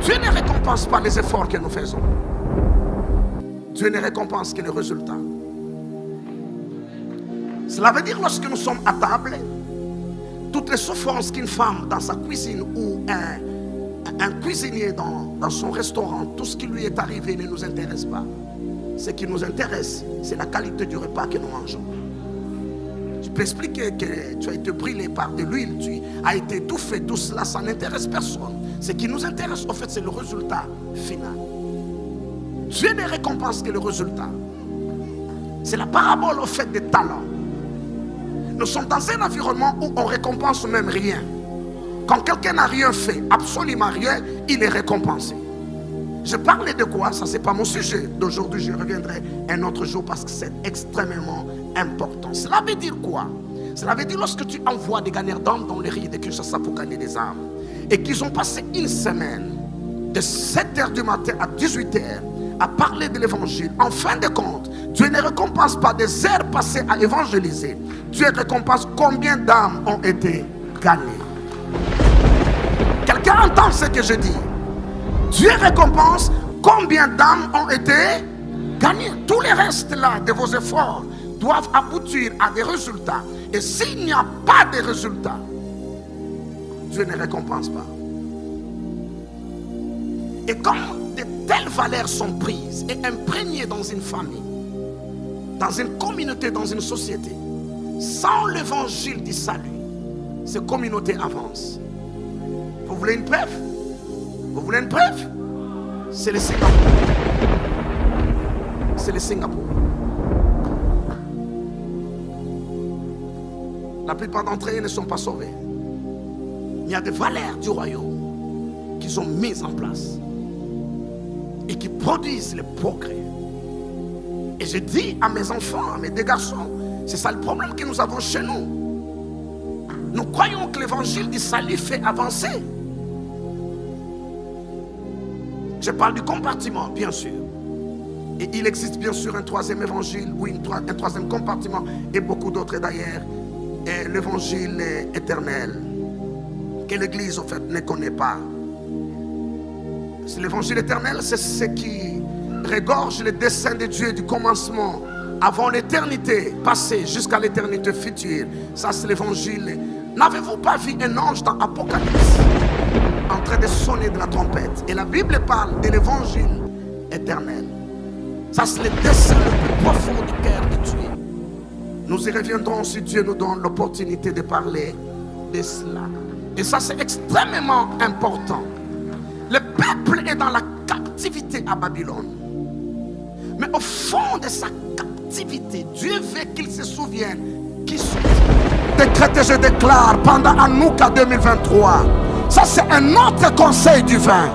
Dieu ne récompense pas les efforts que nous faisons. Dieu ne récompense que le résultat. Cela veut dire lorsque nous sommes à table, toutes les souffrances qu'une femme dans sa cuisine ou un cuisinier dans son restaurant, tout ce qui lui est arrivé ne nous intéresse pas. Ce qui nous intéresse, c'est la qualité du repas que nous mangeons. Tu peux expliquer que tu as été brûlé par de l'huile, tu as été étouffé, tout cela, ça n'intéresse personne. Ce qui nous intéresse, en fait, c'est le résultat final. Dieu ne récompense que le résultat. C'est la parabole, au fait, des talents. Nous sommes dans un environnement où on récompense même rien. Quand quelqu'un n'a rien fait, absolument rien, il est récompensé. Je parlais de quoi? Ça, c'est pas mon sujet d'aujourd'hui. Je reviendrai un autre jour parce que c'est extrêmement important. Cela veut dire quoi? Cela veut dire lorsque tu envoies des gagnants d'âmes dans les riz de Kinshasa pour gagner des âmes et qu'ils ont passé une semaine de 7h du matin à 18h à parler de l'évangile, en fin de compte, Dieu ne récompense pas des heures passées à évangéliser. Dieu récompense combien d'âmes ont été gagnées. Quelqu'un entend ce que je dis? Dieu récompense combien d'âmes ont été gagnées. Tous les restes là de vos efforts doivent aboutir à des résultats. Et s'il n'y a pas de résultats, Dieu ne récompense pas. Et quand de telles valeurs sont prises et imprégnées dans une famille, dans une communauté, dans une société, sans l'évangile du salut, ces communautés avancent. Vous voulez une preuve? Vous voulez une preuve? C'est le Singapour. C'est le Singapour. La plupart d'entre eux ne sont pas sauvés. Il y a des valeurs du royaume qu'ils ont mises en place et qui produisent le progrès. Et je dis à mes enfants, à mes deux garçons, c'est ça le problème que nous avons chez nous. Nous croyons que l'évangile du salut fait avancer. Je parle du compartiment, bien sûr. Et il existe bien sûr un troisième évangile, ou un troisième compartiment, et beaucoup d'autres d'ailleurs. Et l'évangile éternel, que l'Église en fait ne connaît pas. L'évangile éternel, c'est ce qui regorge le dessein de Dieu du commencement avant l'éternité passée jusqu'à l'éternité future. Ça, c'est l'évangile. N'avez-vous pas vu un ange dans Apocalypse en train de sonner de la trompette? Et la Bible parle de l'évangile éternel. Ça, c'est le dessein le plus profond du cœur de Dieu. Nous y reviendrons si Dieu nous donne l'opportunité de parler de cela. Et ça, c'est extrêmement important. Le peuple est dans la captivité à Babylone. Mais au fond de sa captivité, Dieu veut qu'il se souvienne qui sont. Décrète, je déclare pendant Hanouka 2023. Ça, c'est un autre conseil divin.